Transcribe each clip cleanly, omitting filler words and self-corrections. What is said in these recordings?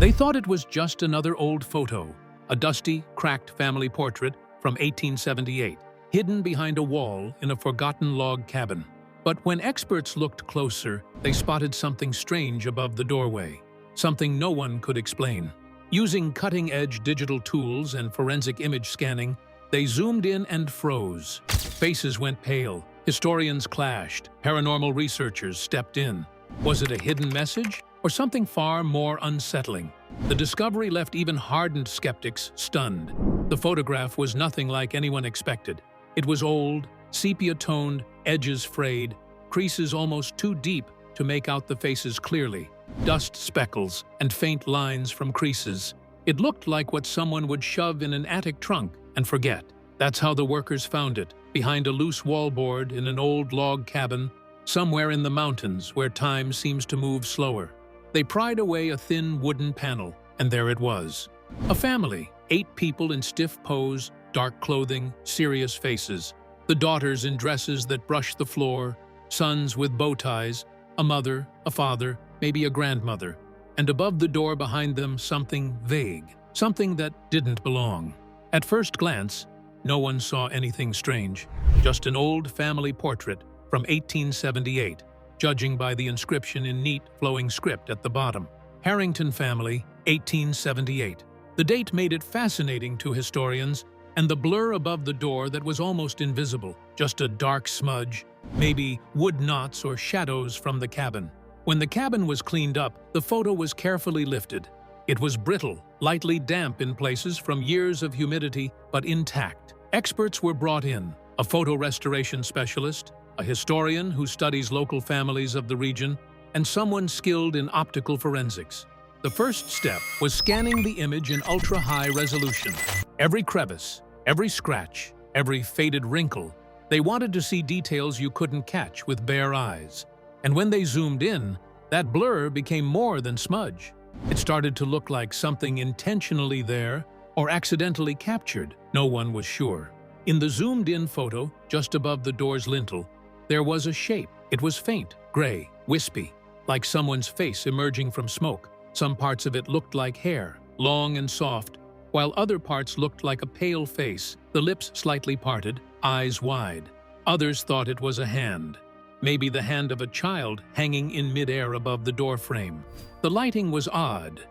They thought it was just another old photo, a dusty, cracked family portrait from 1878, hidden behind a wall in a forgotten log cabin. But when experts looked closer, they spotted something strange above the doorway, something no one could explain. Using cutting-edge digital tools and forensic image scanning, they zoomed in and froze. Faces went pale, historians clashed, paranormal researchers stepped in. Was it a hidden message, or something far more unsettling? The discovery left even hardened skeptics stunned. The photograph was nothing like anyone expected. It was old, sepia-toned, edges frayed, creases almost too deep to make out the faces clearly, dust speckles and faint lines from creases. It looked like what someone would shove in an attic trunk and forget. That's how the workers found it, behind a loose wallboard in an old log cabin, somewhere in the mountains where time seems to move slower. They pried away a thin wooden panel, and there it was. A family, 8 people in stiff pose, dark clothing, serious faces. The daughters in dresses that brushed the floor, sons with bow ties, a mother, a father, maybe a grandmother, and above the door behind them something vague, something that didn't belong. At first glance, no one saw anything strange, just an old family portrait from 1878, judging by the inscription in neat, flowing script at the bottom. Harrington family, 1878. The date made it fascinating to historians, and the blur above the door that was almost invisible, just a dark smudge, maybe wood knots or shadows from the cabin. When the cabin was cleaned up, the photo was carefully lifted. It was brittle, lightly damp in places from years of humidity, but intact. Experts were brought in, a photo restoration specialist, a historian who studies local families of the region, and someone skilled in optical forensics. The first step was scanning the image in ultra-high resolution. Every crevice, every scratch, every faded wrinkle. They wanted to see details you couldn't catch with bare eyes. And when they zoomed in, that blur became more than smudge. It started to look like something intentionally there or accidentally captured. No one was sure. In the zoomed-in photo, just above the door's lintel, there was a shape. It was faint, gray, wispy, like someone's face emerging from smoke. Some parts of it looked like hair, long and soft, while other parts looked like a pale face, the lips slightly parted, eyes wide. Others thought it was a hand, maybe the hand of a child hanging in midair above the doorframe. The lighting was odd.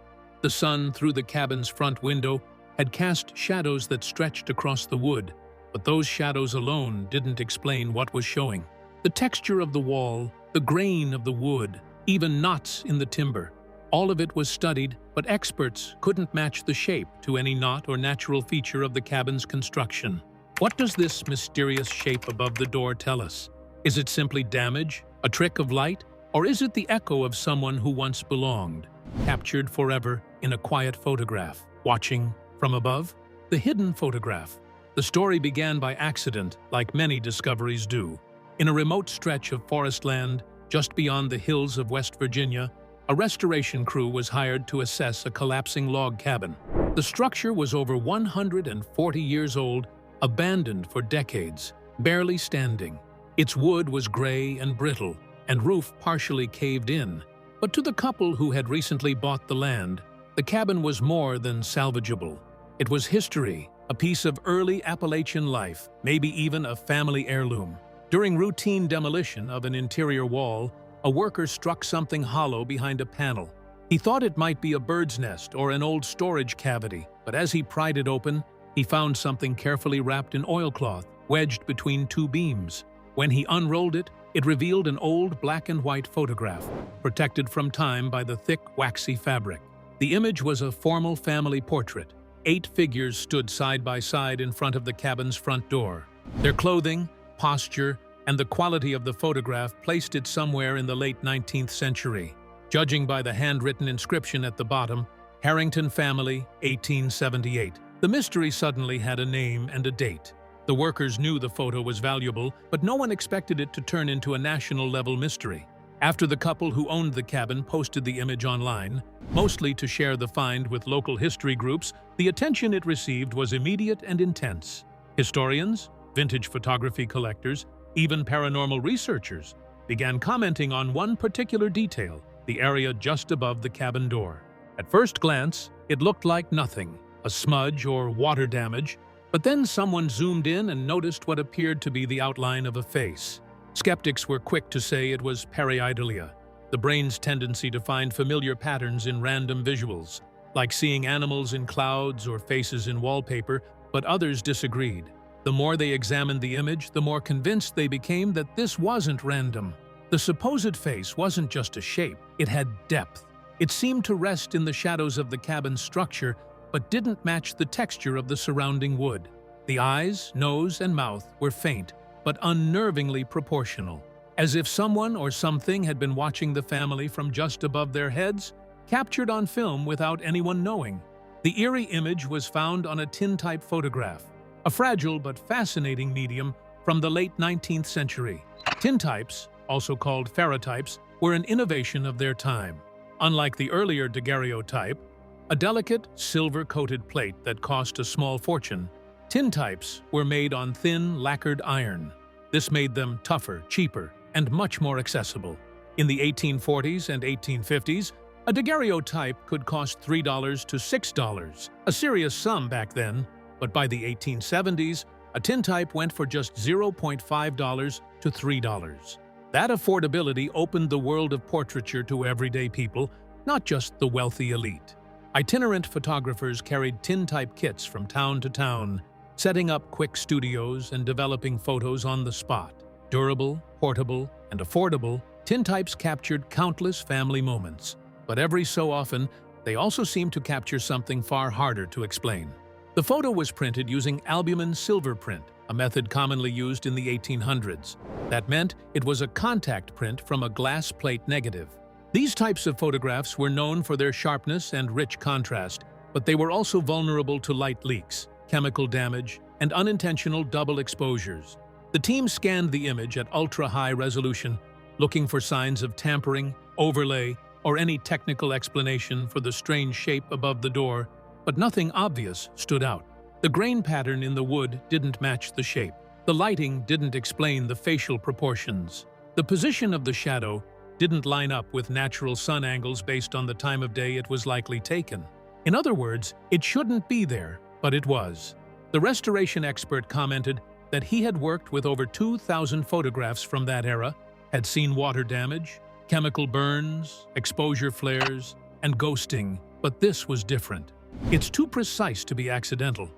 The sun through the cabin's front window had cast shadows that stretched across the wood, but those shadows alone didn't explain what was showing. The texture of the wall, the grain of the wood, even knots in the timber. All of it was studied, but experts couldn't match the shape to any knot or natural feature of the cabin's construction. What does this mysterious shape above the door tell us? Is it simply damage, a trick of light, or is it the echo of someone who once belonged, captured forever in a quiet photograph, watching from above? The hidden photograph. The story began by accident, like many discoveries do. In a remote stretch of forest land, just beyond the hills of West Virginia, a restoration crew was hired to assess a collapsing log cabin. The structure was over 140 years old, abandoned for decades, barely standing. Its wood was gray and brittle, and roof partially caved in. But to the couple who had recently bought the land, the cabin was more than salvageable. It was history, a piece of early Appalachian life, maybe even a family heirloom. During routine demolition of an interior wall, a worker struck something hollow behind a panel. He thought it might be a bird's nest or an old storage cavity, but as he pried it open, he found something carefully wrapped in oilcloth, wedged between 2 beams. When he unrolled it, it revealed an old black and white photograph, protected from time by the thick, waxy fabric. The image was a formal family portrait. 8 figures stood side by side in front of the cabin's front door. Their clothing, posture, and the quality of the photograph placed it somewhere in the late 19th century. Judging by the handwritten inscription at the bottom, Harrington family, 1878. The mystery suddenly had a name and a date. The workers knew the photo was valuable, but no one expected it to turn into a national-level mystery. After the couple who owned the cabin posted the image online, mostly to share the find with local history groups, the attention it received was immediate and intense. Historians, vintage photography collectors, even paranormal researchers began commenting on one particular detail, the area just above the cabin door. At first glance, it looked like nothing, a smudge or water damage, but then someone zoomed in and noticed what appeared to be the outline of a face. Skeptics were quick to say it was pareidolia, the brain's tendency to find familiar patterns in random visuals, like seeing animals in clouds or faces in wallpaper, but others disagreed. The more they examined the image, the more convinced they became that this wasn't random. The supposed face wasn't just a shape, it had depth. It seemed to rest in the shadows of the cabin's structure, but didn't match the texture of the surrounding wood. The eyes, nose, and mouth were faint, but unnervingly proportional. As if someone or something had been watching the family from just above their heads, captured on film without anyone knowing. The eerie image was found on a tintype photograph, a fragile but fascinating medium from the late 19th century. Tintypes, also called ferrotypes, were an innovation of their time. Unlike the earlier daguerreotype, a delicate, silver-coated plate that cost a small fortune, tintypes were made on thin, lacquered iron. This made them tougher, cheaper, and much more accessible. In the 1840s and 1850s, a daguerreotype could cost $3 to $6, a serious sum back then, but by the 1870s, a tintype went for just $0.5 to $3. That affordability opened the world of portraiture to everyday people, not just the wealthy elite. Itinerant photographers carried tintype kits from town to town, setting up quick studios and developing photos on the spot. Durable, portable, and affordable, tintypes captured countless family moments. But every so often, they also seemed to capture something far harder to explain. The photo was printed using albumen silver print, a method commonly used in the 1800s. That meant it was a contact print from a glass plate negative. These types of photographs were known for their sharpness and rich contrast, but they were also vulnerable to light leaks, chemical damage, and unintentional double exposures. The team scanned the image at ultra-high resolution, looking for signs of tampering, overlay, or any technical explanation for the strange shape above the door, but nothing obvious stood out. The grain pattern in the wood didn't match the shape. The lighting didn't explain the facial proportions. The position of the shadow didn't line up with natural sun angles based on the time of day it was likely taken. In other words, it shouldn't be there, but it was. The restoration expert commented that he had worked with over 2,000 photographs from that era, had seen water damage, chemical burns, exposure flares, and ghosting, but this was different. It's too precise to be accidental,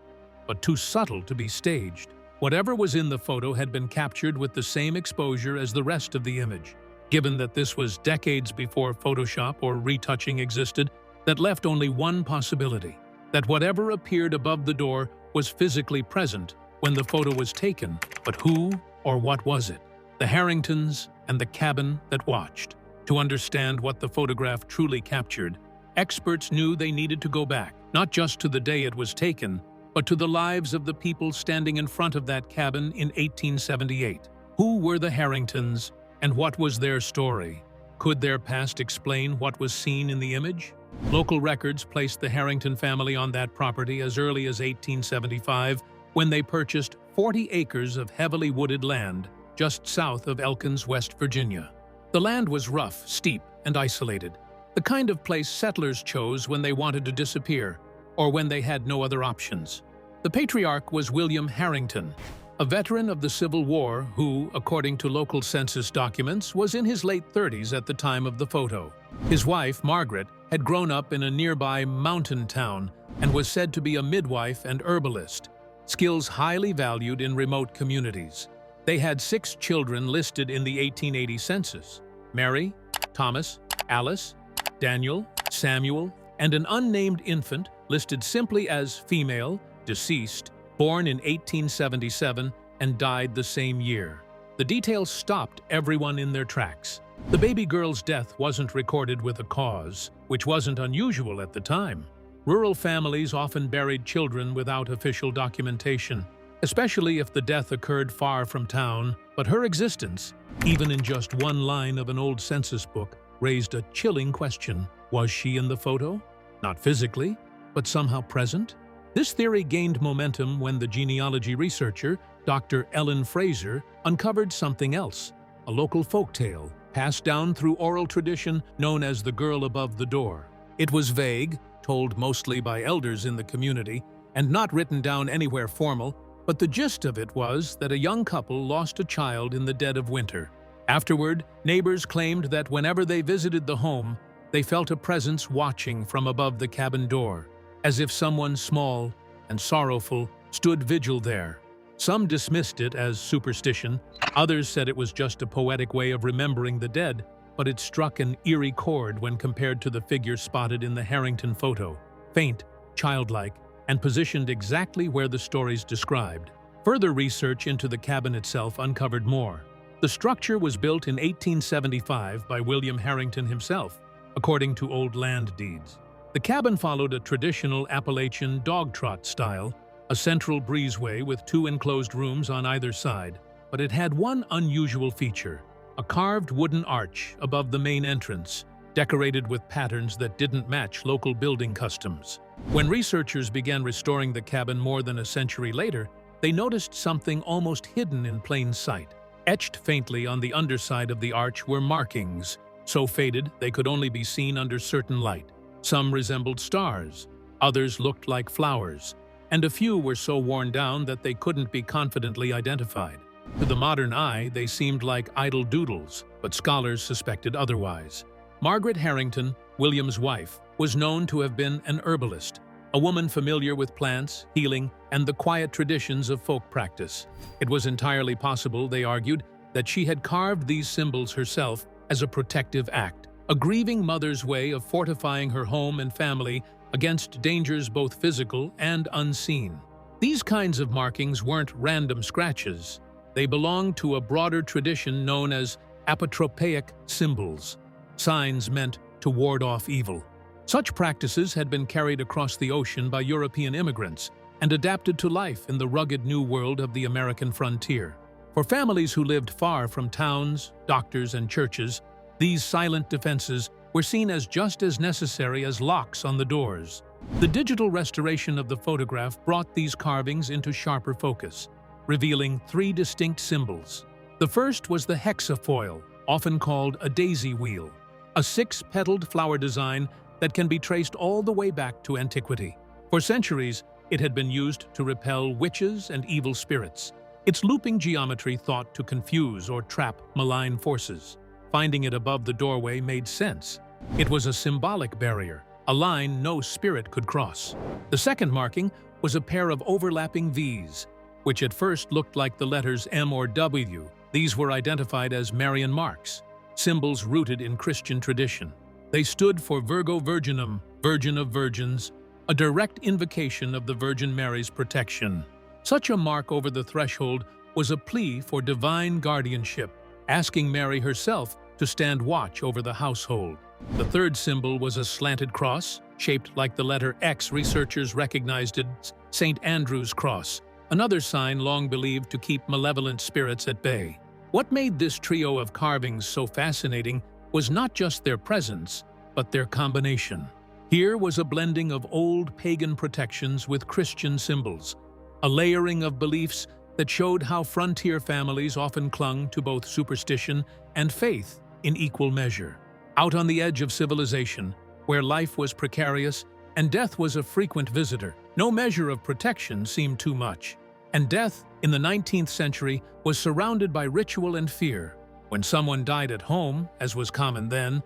but too subtle to be staged. Whatever was in the photo had been captured with the same exposure as the rest of the image. Given that this was decades before Photoshop or retouching existed, that left only one possibility: that whatever appeared above the door was physically present when the photo was taken, but who or what was it? The Harringtons and the cabin that watched. To understand what the photograph truly captured, experts knew they needed to go back, not just to the day it was taken, but to the lives of the people standing in front of that cabin in 1878. Who were the Harringtons, and what was their story? Could their past explain what was seen in the image? Local records placed the Harrington family on that property as early as 1875, when they purchased 40 acres of heavily wooded land just south of Elkins, West Virginia. The land was rough, steep, and isolated, the kind of place settlers chose when they wanted to disappear, or when they had no other options. The patriarch was William Harrington, a veteran of the Civil War who, according to local census documents, was in his late 30s at the time of the photo. His wife, Margaret, had grown up in a nearby mountain town and was said to be a midwife and herbalist, skills highly valued in remote communities. They had 6 children listed in the 1880 census: Mary, Thomas, Alice, Daniel, Samuel, and an unnamed infant listed simply as female, deceased, born in 1877 and died the same year. The details stopped everyone in their tracks. The baby girl's death wasn't recorded with a cause, which wasn't unusual at the time. Rural families often buried children without official documentation, especially if the death occurred far from town, but her existence, even in just one line of an old census book, raised a chilling question. Was she in the photo? Not physically, but somehow present? This theory gained momentum when the genealogy researcher, Dr. Ellen Fraser, uncovered something else, a local folktale passed down through oral tradition known as the girl above the door. It was vague, told mostly by elders in the community, and not written down anywhere formal, but the gist of it was that a young couple lost a child in the dead of winter. Afterward, neighbors claimed that whenever they visited the home, they felt a presence watching from above the cabin door, as if someone small and sorrowful stood vigil there. Some dismissed it as superstition, others said it was just a poetic way of remembering the dead, but it struck an eerie chord when compared to the figure spotted in the Harrington photo, faint, childlike, and positioned exactly where the stories described. Further research into the cabin itself uncovered more. The structure was built in 1875 by William Harrington himself, according to old land deeds. The cabin followed a traditional Appalachian dog trot style, a central breezeway with 2 enclosed rooms on either side, but it had one unusual feature: a carved wooden arch above the main entrance, decorated with patterns that didn't match local building customs. When researchers began restoring the cabin more than a century later, they noticed something almost hidden in plain sight. Etched faintly on the underside of the arch were markings, so faded they could only be seen under certain light. Some resembled stars, others looked like flowers, and a few were so worn down that they couldn't be confidently identified. To the modern eye, they seemed like idle doodles, but scholars suspected otherwise. Margaret Harrington, William's wife, was known to have been an herbalist, a woman familiar with plants, healing, and the quiet traditions of folk practice. It was entirely possible, they argued, that she had carved these symbols herself as a protective act, a grieving mother's way of fortifying her home and family against dangers both physical and unseen. These kinds of markings weren't random scratches. They belonged to a broader tradition known as apotropaic symbols, signs meant to ward off evil. Such practices had been carried across the ocean by European immigrants and adapted to life in the rugged new world of the American frontier. For families who lived far from towns, doctors, and churches, these silent defenses were seen as just as necessary as locks on the doors. The digital restoration of the photograph brought these carvings into sharper focus, revealing 3 distinct symbols. The first was the hexafoil, often called a daisy wheel, a 6-petaled flower design that can be traced all the way back to antiquity. For centuries, it had been used to repel witches and evil spirits, its looping geometry thought to confuse or trap malign forces. Finding it above the doorway made sense. It was a symbolic barrier, a line no spirit could cross. The second marking was a pair of overlapping V's, which at first looked like the letters M or W. These were identified as Marian marks, symbols rooted in Christian tradition. They stood for Virgo Virginum, Virgin of Virgins, a direct invocation of the Virgin Mary's protection. Such a mark over the threshold was a plea for divine guardianship, asking Mary herself to stand watch over the household. The third symbol was a slanted cross, shaped like the letter X. Researchers recognized it as St. Andrew's cross, another sign long believed to keep malevolent spirits at bay. What made this trio of carvings so fascinating was not just their presence, but their combination. Here was a blending of old pagan protections with Christian symbols, a layering of beliefs that showed how frontier families often clung to both superstition and faith in equal measure. Out on the edge of civilization, where life was precarious and death was a frequent visitor, no measure of protection seemed too much. And death, in the 19th century, was surrounded by ritual and fear. When someone died at home, as was common then,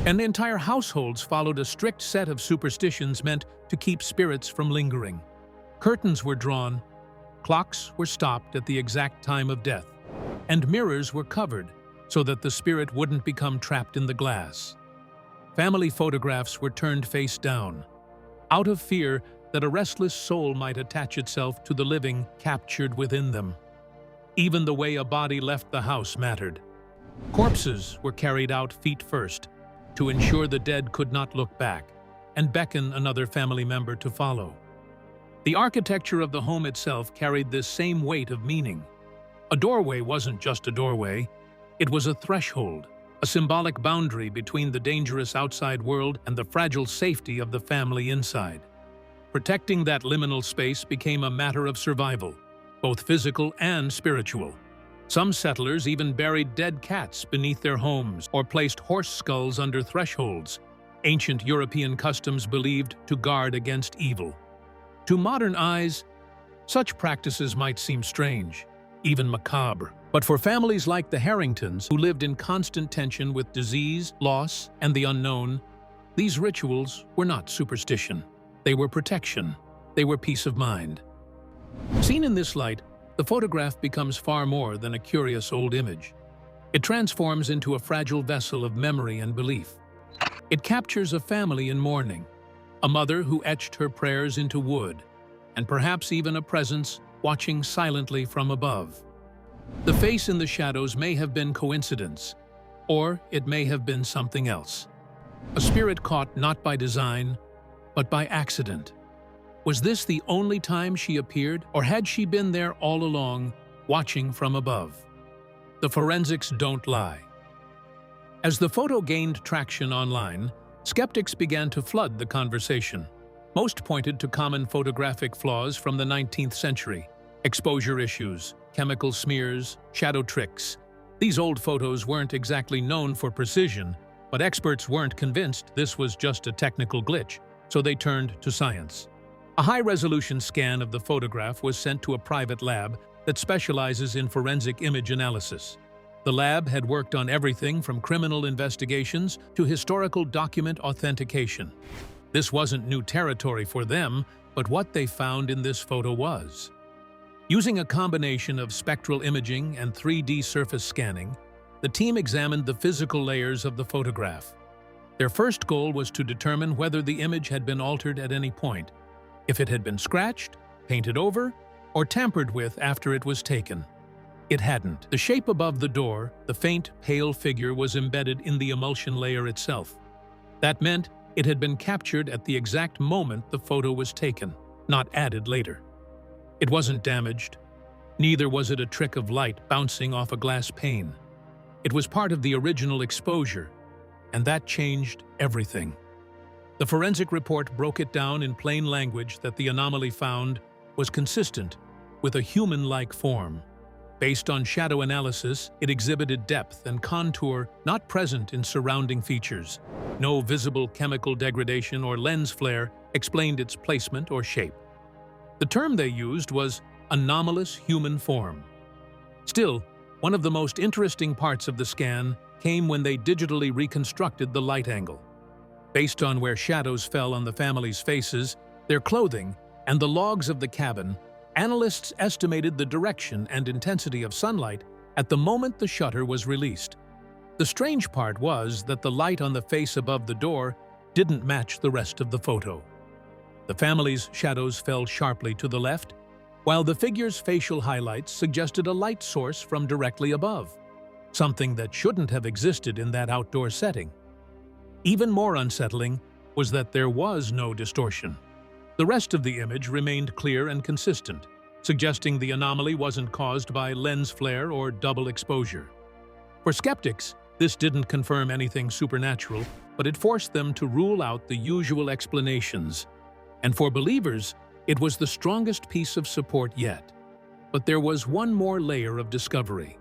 and entire households followed a strict set of superstitions meant to keep spirits from lingering. Curtains were drawn, clocks were stopped at the exact time of death, and mirrors were covered so that the spirit wouldn't become trapped in the glass. Family photographs were turned face down, out of fear that a restless soul might attach itself to the living captured within them. Even the way a body left the house mattered. Corpses were carried out feet first, to ensure the dead could not look back and beckon another family member to follow. The architecture of the home itself carried this same weight of meaning. A doorway wasn't just a doorway, it was a threshold, a symbolic boundary between the dangerous outside world and the fragile safety of the family inside. Protecting that liminal space became a matter of survival, both physical and spiritual. Some settlers even buried dead cats beneath their homes or placed horse skulls under thresholds, ancient European customs believed to guard against evil. To modern eyes, such practices might seem strange, even macabre. But for families like the Harringtons, who lived in constant tension with disease, loss, and the unknown, these rituals were not superstition. They were protection. They were peace of mind. Seen in this light, the photograph becomes far more than a curious old image. It transforms into a fragile vessel of memory and belief. It captures a family in mourning, a mother who etched her prayers into wood, and perhaps even a presence watching silently from above. The face in the shadows may have been coincidence, or it may have been something else. A spirit caught not by design, but by accident. Was this the only time she appeared, or had she been there all along, watching from above? The forensics don't lie. As the photo gained traction online, skeptics began to flood the conversation. Most pointed to common photographic flaws from the 19th century: exposure issues, chemical smears, shadow tricks. These old photos weren't exactly known for precision, but experts weren't convinced this was just a technical glitch, so they turned to science. A high-resolution scan of the photograph was sent to a private lab that specializes in forensic image analysis. The lab had worked on everything from criminal investigations to historical document authentication. This wasn't new territory for them, but what they found in this photo was. Using a combination of spectral imaging and 3D surface scanning, the team examined the physical layers of the photograph. Their first goal was to determine whether the image had been altered at any point, if it had been scratched, painted over, or tampered with after it was taken. It hadn't. The shape above the door, the faint, pale figure, was embedded in the emulsion layer itself. That meant it had been captured at the exact moment the photo was taken, not added later. It wasn't damaged. Neither was it a trick of light bouncing off a glass pane. It was part of the original exposure, and that changed everything. The forensic report broke it down in plain language that the anomaly found was consistent with a human-like form. Based on shadow analysis, it exhibited depth and contour not present in surrounding features. No visible chemical degradation or lens flare explained its placement or shape. The term they used was anomalous human form. Still, one of the most interesting parts of the scan came when they digitally reconstructed the light angle. Based on where shadows fell on the family's faces, their clothing, and the logs of the cabin, analysts estimated the direction and intensity of sunlight at the moment the shutter was released. The strange part was that the light on the face above the door didn't match the rest of the photo. The family's shadows fell sharply to the left, while the figure's facial highlights suggested a light source from directly above, something that shouldn't have existed in that outdoor setting. Even more unsettling was that there was no distortion. The rest of the image remained clear and consistent, suggesting the anomaly wasn't caused by lens flare or double exposure. For skeptics, this didn't confirm anything supernatural, but it forced them to rule out the usual explanations. And for believers, it was the strongest piece of support yet. But there was one more layer of discovery.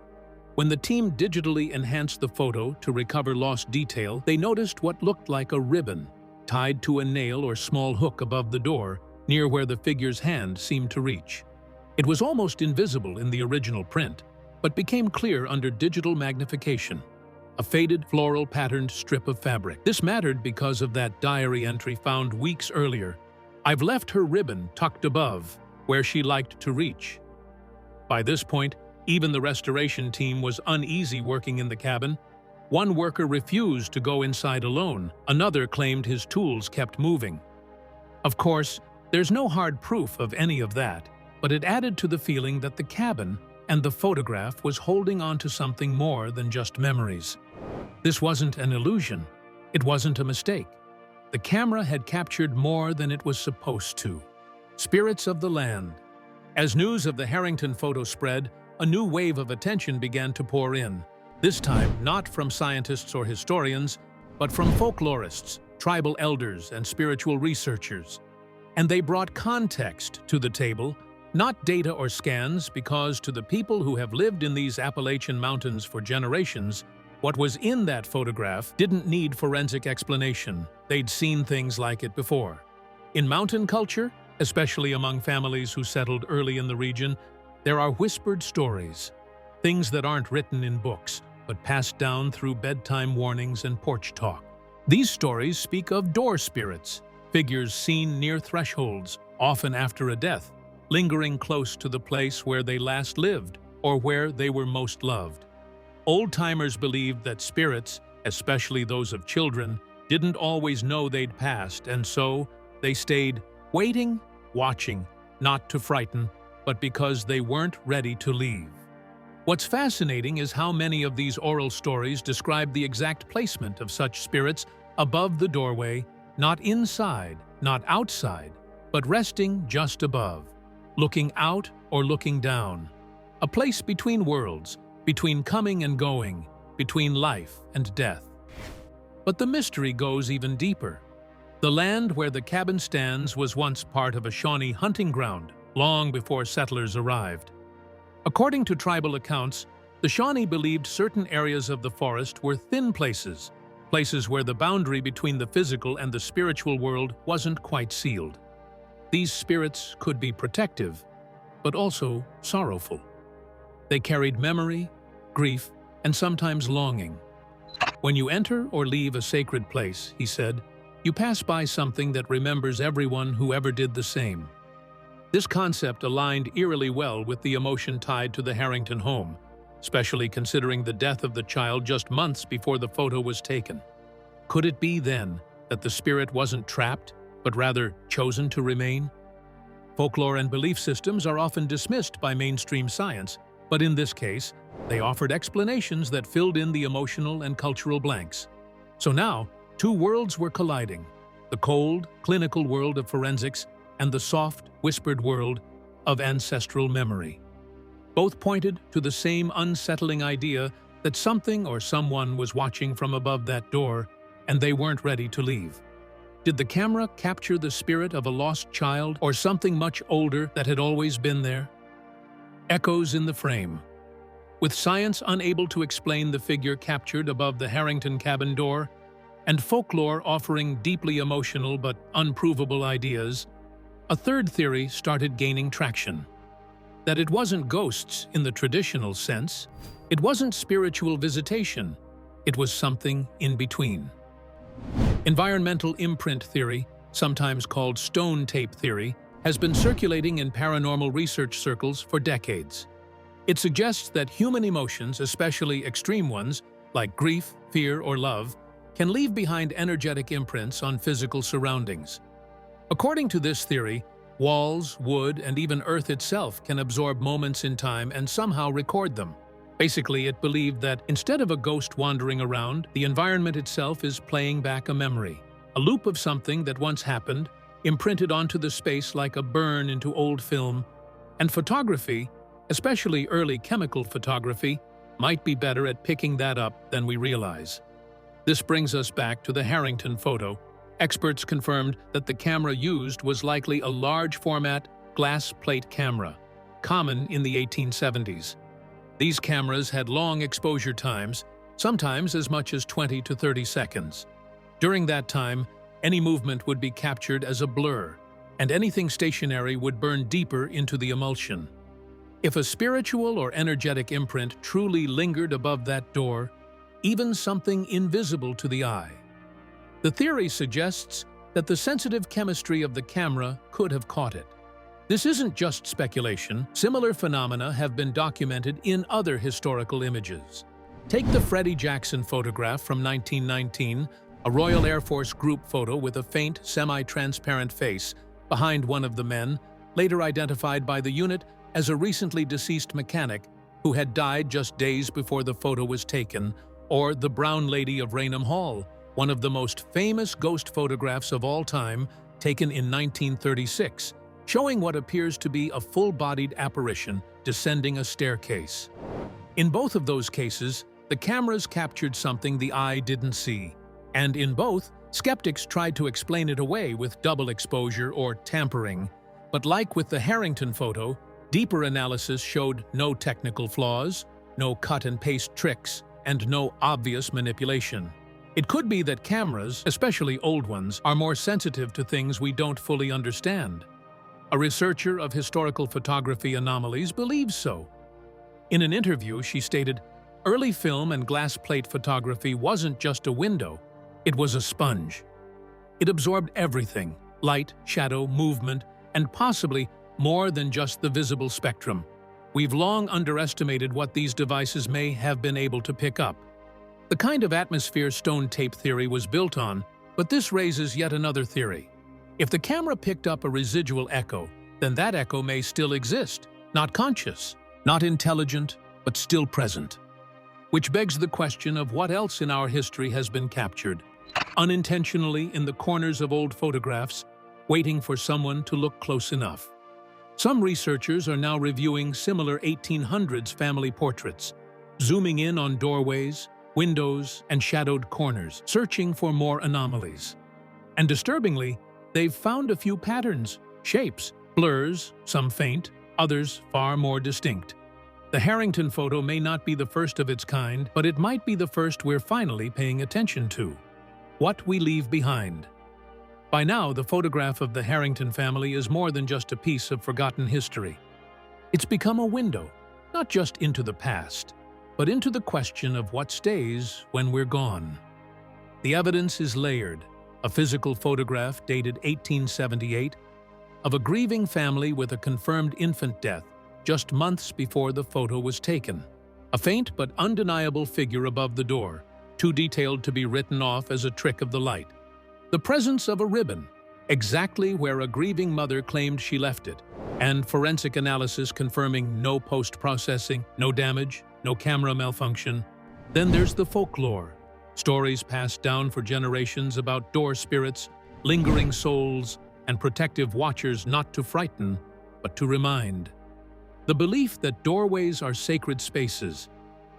When the team digitally enhanced the photo to recover lost detail, they noticed what looked like a ribbon tied to a nail or small hook above the door, near where the figure's hand seemed to reach. It was almost invisible in the original print, but became clear under digital magnification. A faded, floral-patterned strip of fabric. This mattered because of that diary entry found weeks earlier. "I've left her ribbon tucked above, where she liked to reach." By this point, even the restoration team was uneasy working in the cabin. One worker refused to go inside alone. Another claimed his tools kept moving. Of course, there's no hard proof of any of that, but it added to the feeling that the cabin and the photograph was holding on to something more than just memories. This wasn't an illusion. It wasn't a mistake. The camera had captured more than it was supposed to. Spirits of the land. As news of the Harrington photo spread, a new wave of attention began to pour in. This time, not from scientists or historians, but from folklorists, tribal elders, and spiritual researchers. And they brought context to the table, not data or scans, because to the people who have lived in these Appalachian mountains for generations, What was in that photograph didn't need forensic explanation. They'd seen things like it before. In mountain culture, especially among families who settled early in the region, there are whispered stories, things that aren't written in books, but passed down through bedtime warnings and porch talk. These stories speak of door spirits, figures seen near thresholds, often after a death, lingering close to the place where they last lived or where they were most loved. Old-timers believed that spirits, especially those of children, didn't always know they'd passed, and so they stayed waiting, watching, not to frighten, but because they weren't ready to leave. What's fascinating is how many of these oral stories describe the exact placement of such spirits above the doorway, not inside, not outside, but resting just above, looking out or looking down. A place between worlds, between coming and going, between life and death. But the mystery goes even deeper. The land where the cabin stands was once part of a Shawnee hunting ground, long before settlers arrived. According to tribal accounts, the Shawnee believed certain areas of the forest were thin places, places where the boundary between the physical and the spiritual world wasn't quite sealed. These spirits could be protective, but also sorrowful. They carried memory, grief, and sometimes longing. When you enter or leave a sacred place, he said, you pass by something that remembers everyone who ever did the same. This concept aligned eerily well with the emotion tied to the Harrington home, especially considering the death of the child just months before the photo was taken. Could it be, then, that the spirit wasn't trapped, but rather chosen to remain? Folklore and belief systems are often dismissed by mainstream science, but in this case, they offered explanations that filled in the emotional and cultural blanks. So now, two worlds were colliding: the cold, clinical world of forensics and the soft, whispered world of ancestral memory. Both pointed to the same unsettling idea that something or someone was watching from above that door, and they weren't ready to leave. Did the camera capture the spirit of a lost child or something much older that had always been there? Echoes in the frame. With science unable to explain the figure captured above the Harrington cabin door, and folklore offering deeply emotional but unprovable ideas, a third theory started gaining traction. That it wasn't ghosts in the traditional sense, it wasn't spiritual visitation, it was something in between. Environmental imprint theory, sometimes called stone tape theory, has been circulating in paranormal research circles for decades. It suggests that human emotions, especially extreme ones, like grief, fear, or love, can leave behind energetic imprints on physical surroundings. According to this theory, walls, wood, and even Earth itself can absorb moments in time and somehow record them. Basically, it believed that instead of a ghost wandering around, the environment itself is playing back a memory, a loop of something that once happened, imprinted onto the space like a burn into old film. And photography, especially early chemical photography, might be better at picking that up than we realize. This brings us back to the Harrington photo. Experts confirmed that the camera used was likely a large-format glass plate camera, common in the 1870s. These cameras had long exposure times, sometimes as much as 20 to 30 seconds. During that time, any movement would be captured as a blur, and anything stationary would burn deeper into the emulsion. If a spiritual or energetic imprint truly lingered above that door, even something invisible to the eye. The theory suggests that the sensitive chemistry of the camera could have caught it. This isn't just speculation. Similar phenomena have been documented in other historical images. Take the Freddie Jackson photograph from 1919, a Royal Air Force group photo with a faint, semi-transparent face behind one of the men, later identified by the unit as a recently deceased mechanic who had died just days before the photo was taken, or the Brown Lady of Raynham Hall, one of the most famous ghost photographs of all time, taken in 1936, showing what appears to be a full-bodied apparition descending a staircase. In both of those cases, the cameras captured something the eye didn't see, and in both, skeptics tried to explain it away with double exposure or tampering. But like with the Harrington photo, deeper analysis showed no technical flaws, no cut-and-paste tricks, and no obvious manipulation. It could be that cameras, especially old ones, are more sensitive to things we don't fully understand. A researcher of historical photography anomalies believes so. In an interview, she stated, "Early film and glass plate photography wasn't just a window, it was a sponge. It absorbed everything, light, shadow, movement, and possibly more than just the visible spectrum. We've long underestimated what these devices may have been able to pick up." The kind of atmosphere stone tape theory was built on, but this raises yet another theory. If the camera picked up a residual echo, then that echo may still exist, not conscious, not intelligent, but still present. Which begs the question of what else in our history has been captured, unintentionally in the corners of old photographs, waiting for someone to look close enough. Some researchers are now reviewing similar 1800s family portraits, zooming in on doorways, windows, and shadowed corners, searching for more anomalies. And disturbingly, they've found a few patterns, shapes, blurs, some faint, others far more distinct. The Harrington photo may not be the first of its kind, but it might be the first we're finally paying attention to. What we leave behind. By now, the photograph of the Harrington family is more than just a piece of forgotten history. It's become a window, not just into the past, but into the question of what stays when we're gone. The evidence is layered. A physical photograph dated 1878 of a grieving family with a confirmed infant death just months before the photo was taken. A faint but undeniable figure above the door, too detailed to be written off as a trick of the light. The presence of a ribbon, exactly where a grieving mother claimed she left it, and forensic analysis confirming no post-processing, no damage, no camera malfunction. Then there's the folklore, stories passed down for generations about door spirits, lingering souls, and protective watchers not to frighten, but to remind. The belief that doorways are sacred spaces,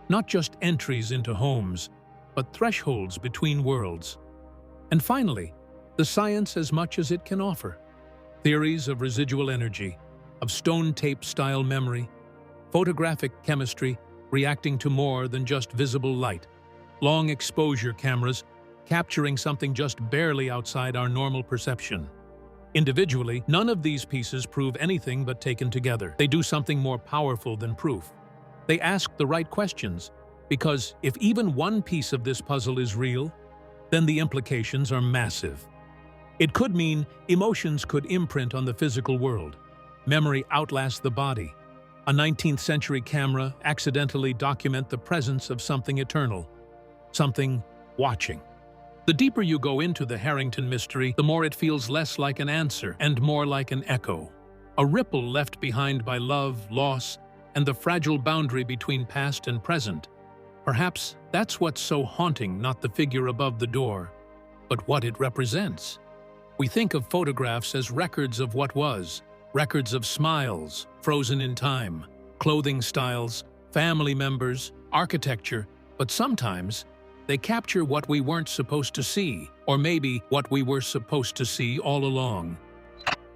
not just entries into homes, but thresholds between worlds. And finally, the science as much as it can offer. Theories of residual energy, of stone tape-style memory, photographic chemistry reacting to more than just visible light, long exposure cameras capturing something just barely outside our normal perception. Individually, none of these pieces prove anything but taken together. They do something more powerful than proof. They ask the right questions, because if even one piece of this puzzle is real, then the implications are massive. It could mean emotions could imprint on the physical world. Memory outlasts the body. A 19th century camera accidentally document the presence of something eternal, something watching. The deeper you go into the Harrington mystery, the more it feels less like an answer and more like an echo. A ripple left behind by love, loss, and the fragile boundary between past and present. Perhaps that's what's so haunting, not the figure above the door, but what it represents. We think of photographs as records of what was, records of smiles, frozen in time, clothing styles, family members, architecture, but sometimes they capture what we weren't supposed to see, or maybe what we were supposed to see all along.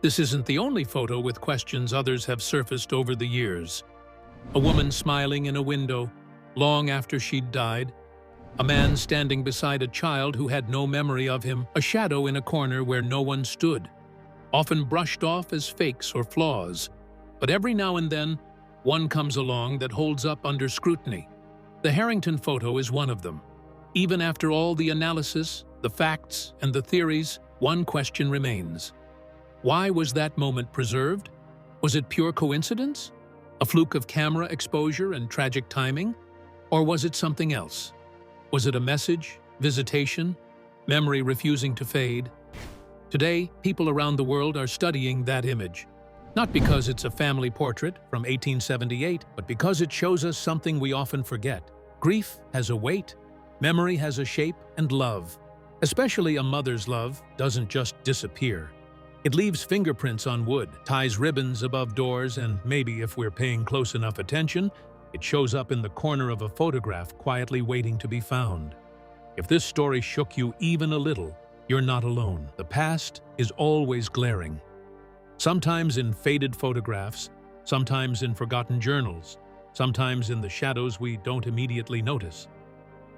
This isn't the only photo with questions others have surfaced over the years. A woman smiling in a window, long after she'd died. A man standing beside a child who had no memory of him, a shadow in a corner where no one stood. Often brushed off as fakes or flaws, but every now and then, one comes along that holds up under scrutiny. The Harrington photo is one of them. Even after all the analysis, the facts, and the theories, one question remains. Why was that moment preserved? Was it pure coincidence? A fluke of camera exposure and tragic timing? Or was it something else? Was it a message, visitation, memory refusing to fade? Today, people around the world are studying that image. Not because it's a family portrait from 1878, but because it shows us something we often forget. Grief has a weight, memory has a shape, and love, especially a mother's love, doesn't just disappear. It leaves fingerprints on wood, ties ribbons above doors, and maybe if we're paying close enough attention, it shows up in the corner of a photograph quietly waiting to be found. If this story shook you even a little, you're not alone. The past is always glaring. Sometimes in faded photographs, sometimes in forgotten journals, sometimes in the shadows we don't immediately notice.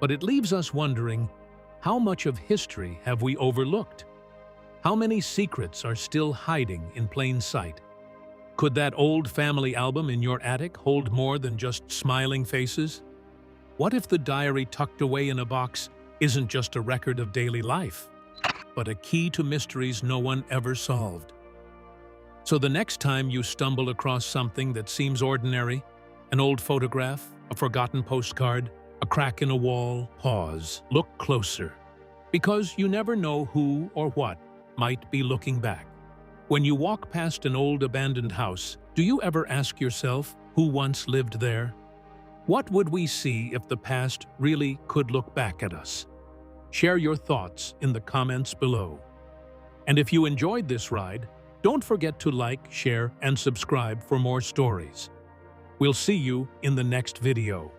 But it leaves us wondering, how much of history have we overlooked? How many secrets are still hiding in plain sight? Could that old family album in your attic hold more than just smiling faces? What if the diary tucked away in a box isn't just a record of daily life, but a key to mysteries no one ever solved? So the next time you stumble across something that seems ordinary, an old photograph, a forgotten postcard, a crack in a wall, pause, look closer. Because you never know who or what might be looking back. When you walk past an old abandoned house, do you ever ask yourself who once lived there? What would we see if the past really could look back at us? Share your thoughts in the comments below. And if you enjoyed this ride, don't forget to like, share, and subscribe for more stories. We'll see you in the next video.